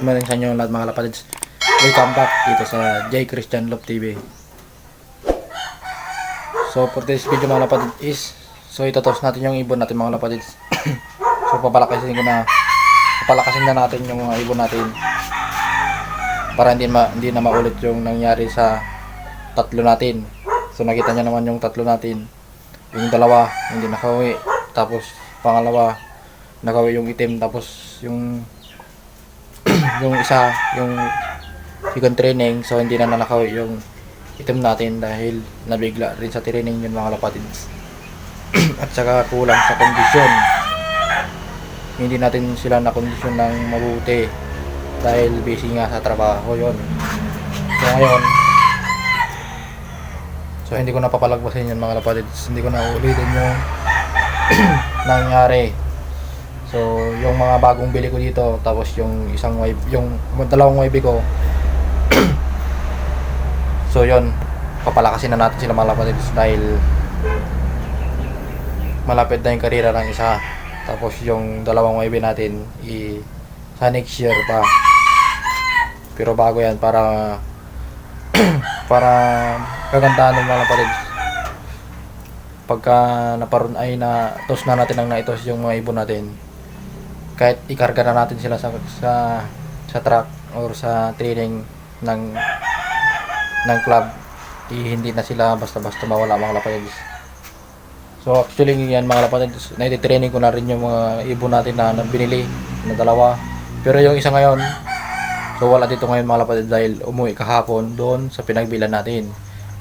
morning sa inyo lahat mga kapatids. Welcome back dito sa J Christian Love TV. So for this video mga kapatids is, so itotos natin yung ibon natin mga kapatids. So papalakasin na natin yung mga ibon natin para hindi na maulit yung nangyari sa tatlo natin. So nakita nyo naman yung tatlo natin. Yung dalawa hindi nakauwi, tapos pangalawa nakauwi yung itim, tapos yung yung isa yung second training, so hindi na nakauwi yung itim natin dahil nabigla rin sa training yun mga kapatids. At saka kulang sa kondisyon, hindi natin sila na kondisyon ng mabuti dahil busy nga sa trabaho yun. So ngayon, so hindi ko na papalagpasin yun mga kapatids, hindi ko na ulitin yung nangyari. So yung mga bagong bili ko dito, tapos yung isang wife, yung dalawang wife ko so yun, papalakasin na natin sila mga kapatids dahil malapit na yung karera ng isa. Tapos yung dalawang wife natin sa next year pa, pero bago yan para para kagandahan ng mga kapatids. Pagka naparoon ay na tos na natin ang naitos yung mga ibon natin, kahit ikarga na natin sila sa truck or sa training ng club, hindi na sila basta-basta mawala mga kapatids. So actually yan mga kapatids, na-training ko na rin yung mga ibon natin na binili na dalawa, pero yung isa ngayon, so wala dito ngayon mga kapatids dahil umuwi kahapon doon sa pinagbilan natin.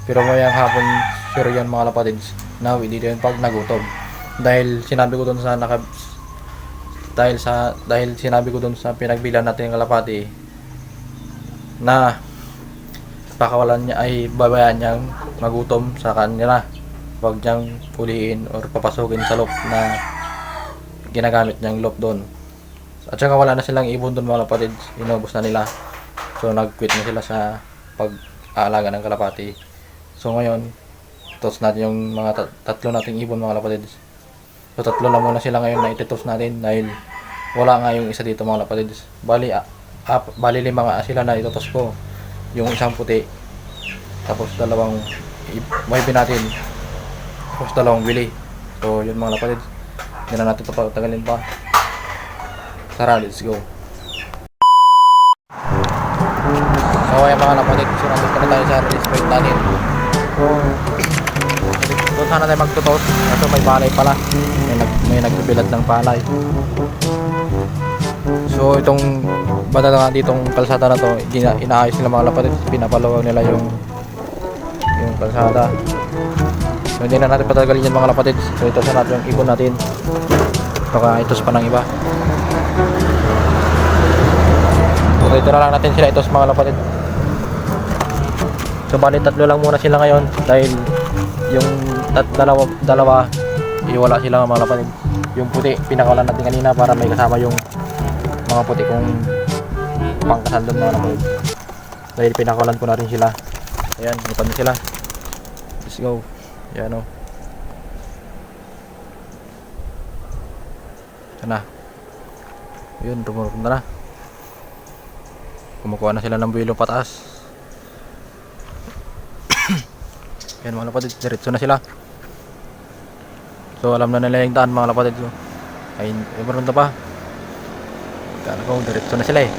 Pero ngayong hapon sure yan mga kapatids, nawi dito yun pag nagutom, dahil sinabi ko doon sa pinagbilan natin ng kalapati na pakawalan niya ay babayaan niyang magutom sa kanila, huwag niyang puliin or papasukin sa loop na ginagamit niyang loop doon. At saka wala na silang ibon doon mga kapatids, inubos na nila, so nag-quit na sila sa pag-aalaga ng kalapati. So ngayon tos natin yung mga tatlo nating ibon mga kapatids. So tatlo lang muna sila ngayon na ititos natin dahil wala nga yung isa dito mga kapatids. Bali lima nga sila na itotos ko. Yung isang puti, tapos dalawang wife natin, tapos dalawang bili. So yun mga kapatids, hindi na natin patagalin pa. Tara, let's go. So ayan mga kapatids, so nandito na tayo sa release point natin. So doon sana tayo magtutos, kasi may palay pala, may nagbibilad ng palay. So itong banda nga ditong kalsada na to, inaayos nila mga kapatid, pinapalawaw nila yung kalsada. So hindi na natin patagalin yan mga kapatid. So ito sa natin yung ibon natin, baka itos pa ng iba. So ito na lang natin sila itos mga kapatid. So bali tatlo lang muna sila ngayon dahil yung dalawa iwala sila mga kapatid. Yung puti pinakawalan natin kanina para may kasama yung mga puti kong pangkasal doon mga kapatid, dahil pinakawalan ko na rin sila. Ayan, ipad na sila. Let's go. Ayan o. Sana. Ayun, tumupunta na. Kumukuha na sila ng buwilo pataas. Ayan mga kapatid, diretso na sila. So alam na nila yung daan mga kapatid. Ay, meron na pa. Kala ko diretso na sila eh.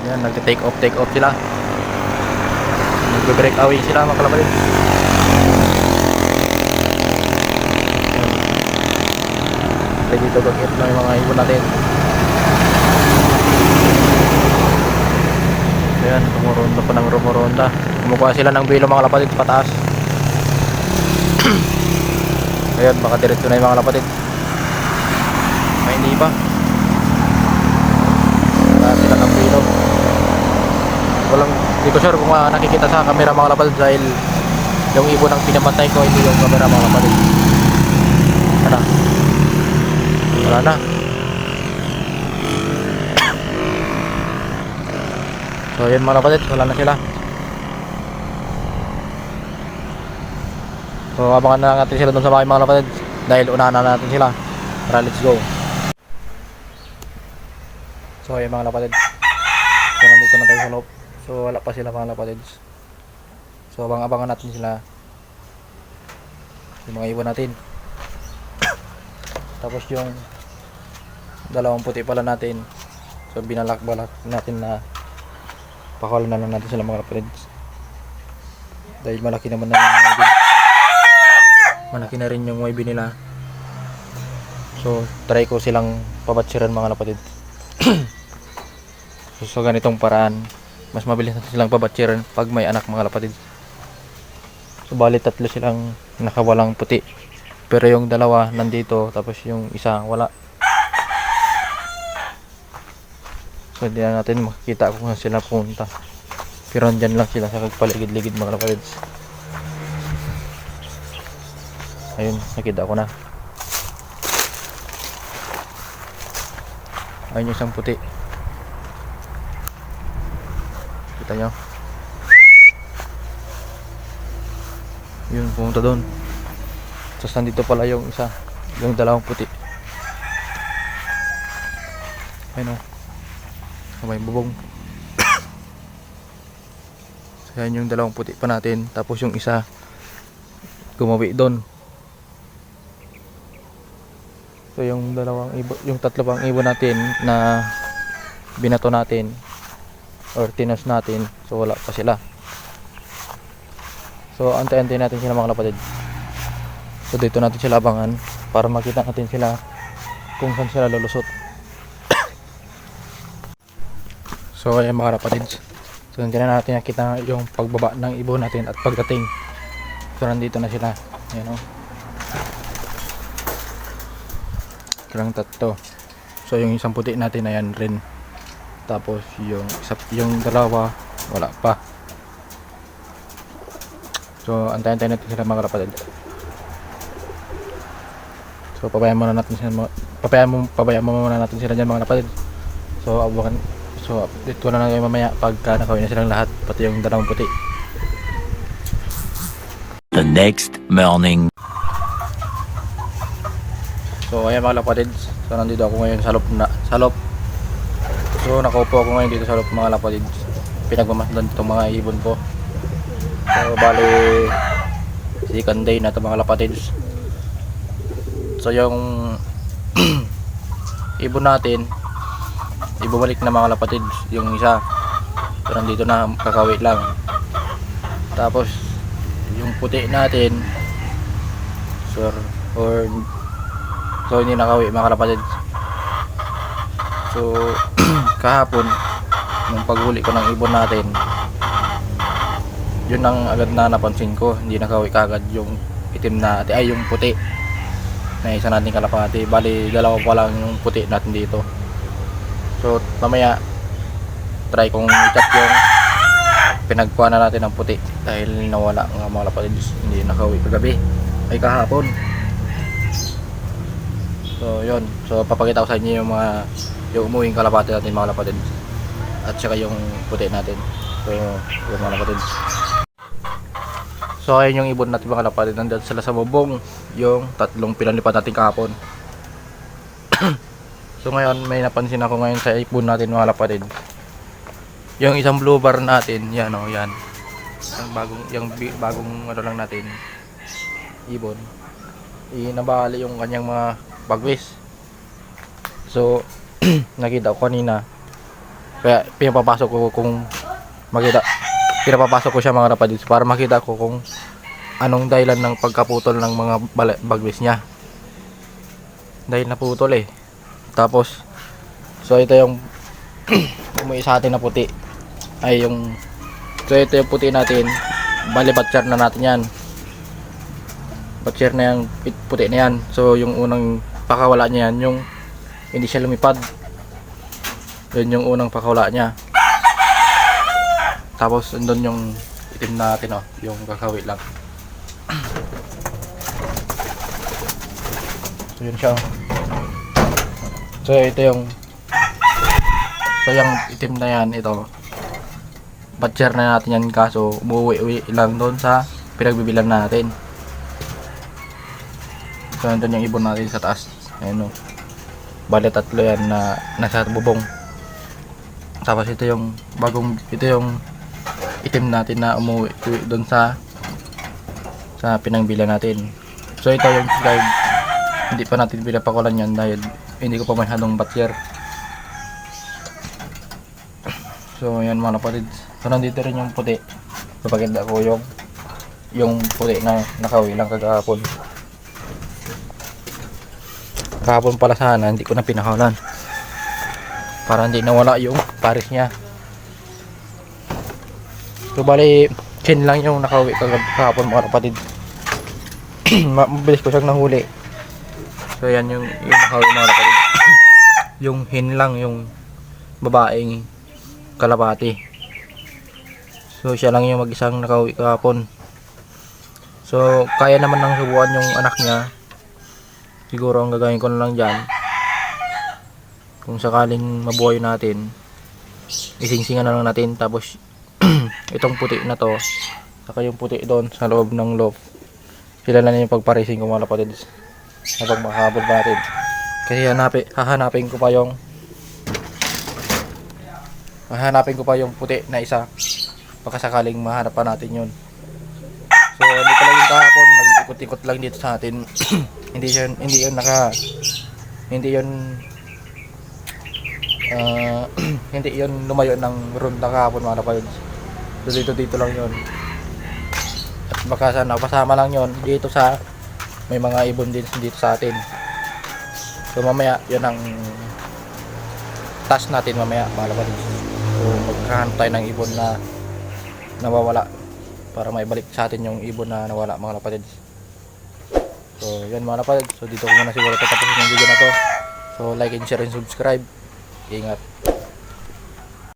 Yan, nagte-take off sila. Nagbe-break away sila mga kapatid. Ready to go get na yung mga ibon natin. Ayan, rumuronda pa ng rumuronda. Kumukuha sila ng bilo mga kapatid pataas. Ayan, baka diretso na yung mga kapatid. May hindi pa. Sila ng bilo. Walang, hindi ko sure kung nakikita sa camera mga kapatid dahil yung ibon ang pinapantay ko, hindi yung camera mga kapatid. Ano? Wala na. So yun mga kapatid, wala na sila. So abangan na natin sila doon sa bahay mga kapatid dahil unahan na natin sila. Tara, let's go. So ayun mga kapatid, nandito na tayo sa loob. So wala pa sila mga kapatids. So abang-abangan natin sila, yung mga ibon natin. Tapos yung dalawang puti pala natin, so binalak-balak natin na pakawalan na lang natin sila mga kapatids. Dahil malaki naman na yung ibon. Malaki na rin yung YB nila. So try ko silang pabatsiran mga kapatids. So ganitong paraan, mas mabilis natin silang pabatsiran pag may anak mga kapatids. So bali 3 silang nakawalang puti, pero yung dalawa nandito, tapos yung isa wala. So hindi na natin makikita kung saan sila pumunta, pero andyan lang sila sa paligid-ligid mga kapatids. Ayun, nakita ko na. Ayun yung isang puti, kita nyo. Yun, pumunta doon. Tapos nandito pala yung isa, yung dalawang puti. Ayun o, may bubong. So yan yung dalawang puti pa natin. Tapos yung isa gumawi doon. So yung dalawang ibon, yung 3 pang ibon natin na binato natin or tinos natin, so wala pa sila. So antay-antay natin sila mga kapatid. So dito natin sila abangan para makita natin sila kung saan sila lulusot. So ayan mga kapatid, so hindi na natin nakita yung pagbaba ng ibon natin at pagdating. So nandito na sila. Ayan o, silang 3. So yung isang puti natin ayan rin. Tapos yung dalawa wala pa. So antay-antay natin sila mga kapatid. So pabayaan muna natin sila, pabayaan muna natin sila dyan mga kapatid. So abangan, so update ko na lang kayo mamaya pagka nakawin na silang lahat, pati yung dalawang puti. The next morning. So ayan mga kapatid, so nandito ako ngayon sa loob. So nakaupo ako ngayon dito sa loob mga kapatid. Pinagmamasdan itong mga ibon ko. So bali second day na ito mga kapatids. So yung ibon natin ibumalik na mga kapatids, yung isa. So nandito na, kakawit lang. Tapos yung puti natin so hindi nakawi mga kapatids. So kahapon nung paghuli ko ng ibon natin, yun ang agad na napansin ko, hindi nakawi kagad yung itim na yung puti na isa nating kalapati. Bali dalawa pa lang yung puti natin dito. So mamaya try kong i-chat yung pinagkuha na natin ng puti dahil nawala nga mga kapatids, hindi nakawi kagabi ay kahapon. So yun, so papakita ko sa inyo yung umuwing kalapati natin mga kapatids at saka yung puti natin. So yun mga kapatids. So ayun yung ibon natin mga kapatid, nandun sila sa bubong, yung 3 pinalipat natin kahapon. So ngayon may napansin ako ngayon sa ibon natin mga kapatid. Yung isang blue bar natin, yan o, yan. Yung bagong ano lang natin, ibon. Nabali yung kanyang mga bagwis. So nakita ko kanina, kaya pinapapasok ko kung makita. Pinapapasok ko siya mga kapatid para makita ko kung anong dahilan ng pagkaputol ng mga bagwis niya. Dahil naputol eh. Tapos so ito yung umuwi sa atin na puti. So ito yung puti natin. Bali batcher na natin yan. Batcher na yung puti na yan. So yung unang pakawala niya yan, yung hindi siya lumipad. Yun yung unang pakawala niya. Tapos andun yung itim natin yung kakawit lang. So yun siya. So ito yung itim na yan, ito. Batcher na natin yan, kaso umuwi lang doon sa pinagbibilan natin. So andun yung ibon natin sa taas. Ayun o. Bali 3 yan na nasa bubong. Tapos ito yung itim natin na umuwi doon sa pinangbilan natin. So ito yung guide, hindi pa natin pinapakulan yan dahil hindi ko pa masyadong batyer. So yan mga kapatid. So nandito rin yung puti. Papaganda ko yung puti na nakauwi lang kagahapon. Kahapon pala sana hindi ko na pinakawalan para hindi nawala yung pares niya. So bali chin lang yung nakauwi kahapon mga kapatid. Mabilis ko siyang nahuli. So yan yung nakauwi mga kapatid. Yung hen lang yung babaeng kalapati. So siya lang yung mag-isang nakauwi kahapon. So kaya naman nang subukan yung anak niya. Siguro ang gagawin ko na lang dyan, kung sakaling mabuhay natin, isingsingan na lang natin. Tapos itong puti na to saka yung puti doon sa loob ng loft, sila na yung pagparising ko mga kapatid na pag makahabol natin. Kasi hahanapin ko pa yung puti na isa pagkasakaling mahanap pa natin yun. So hindi pala yung kahapon, nag-ikot-ikot lang dito sa atin. hindi yun lumayo ng ronda kahapon mga kapatid. So dito lang yun. At baka sana pasama lang yun dito sa may mga ibon din dito sa atin. So mamaya yun ang task natin mamaya mga kapatid. So magkahanap tayo ng ibon na nawawala para maibalik sa atin yung ibon na nawala mga kapatid. So yan mga kapatid. So dito ko muna siguro tatapusin yung video na to. So like and share and subscribe. Ingat.